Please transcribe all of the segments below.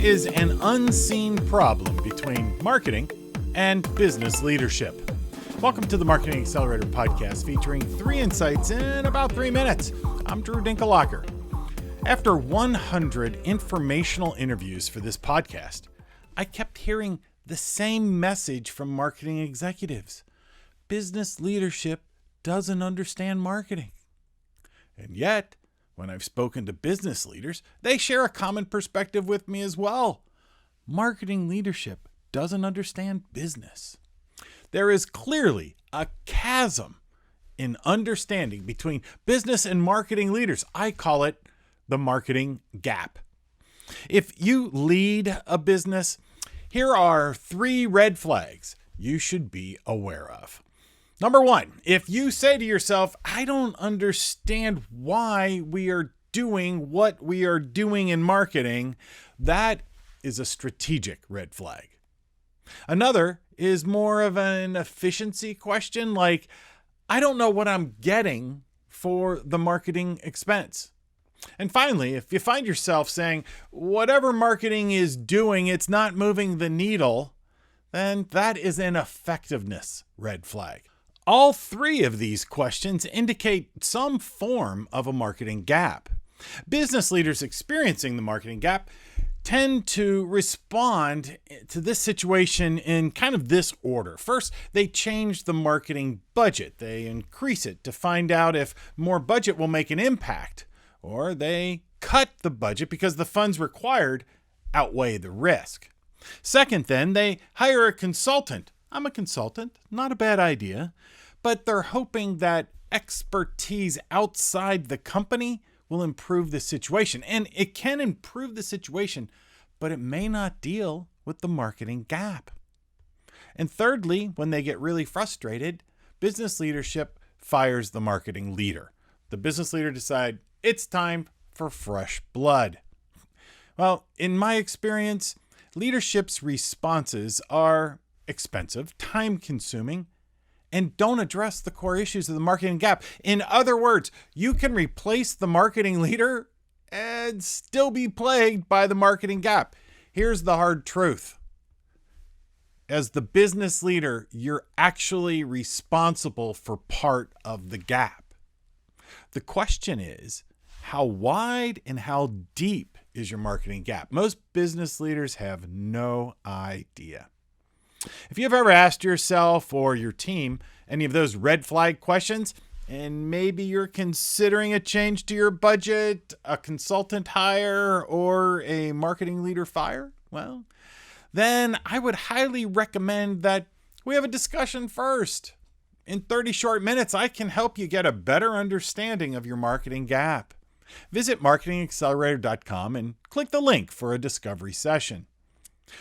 is an unseen problem between marketing and business leadership. Welcome to the Marketing Accelerator Podcast, featuring 3 insights in about 3 minutes. I'm Drew Dinkelacker. After 100 informational interviews for this podcast, I kept hearing the same message from marketing executives. Business leadership doesn't understand marketing. And yet, when I've spoken to business leaders, they share a common perspective with me as well. Marketing leadership doesn't understand business. There is clearly a chasm in understanding between business and marketing leaders. I call it the marketing gap. If you lead a business, here are 3 red flags you should be aware of. Number 1, if you say to yourself, I don't understand why we are doing what we are doing in marketing, that is a strategic red flag. Another is more of an efficiency question, like, I don't know what I'm getting for the marketing expense. And finally, if you find yourself saying, whatever marketing is doing, it's not moving the needle, then that is an effectiveness red flag. All 3 of these questions indicate some form of a marketing gap. Business leaders experiencing the marketing gap tend to respond to this situation in kind of this order. First, they change the marketing budget. They increase it to find out if more budget will make an impact, or they cut the budget because the funds required outweigh the risk. Second, then, they hire a consultant. I'm a consultant, not a bad idea, but they're hoping that expertise outside the company will improve the situation. And it can improve the situation, but it may not deal with the marketing gap. And thirdly, when they get really frustrated, business leadership fires the marketing leader. The business leader decides it's time for fresh blood. Well, in my experience, leadership's responses are expensive, time-consuming, and don't address the core issues of the marketing gap. In other words, you can replace the marketing leader and still be plagued by the marketing gap. Here's the hard truth. As the business leader, you're actually responsible for part of the gap. The question is, how wide and how deep is your marketing gap? Most business leaders have no idea. If you've ever asked yourself or your team any of those red flag questions, and maybe you're considering a change to your budget, a consultant hire, or a marketing leader fire, well, then I would highly recommend that we have a discussion first. In 30 short minutes, I can help you get a better understanding of your marketing gap. Visit marketingaccelerator.com and click the link for a discovery session.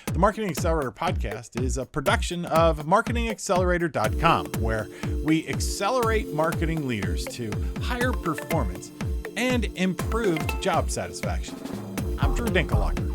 The Marketing Accelerator Podcast is a production of marketingaccelerator.com, where we accelerate marketing leaders to higher performance and improved job satisfaction. I'm Drew Dinkelacker.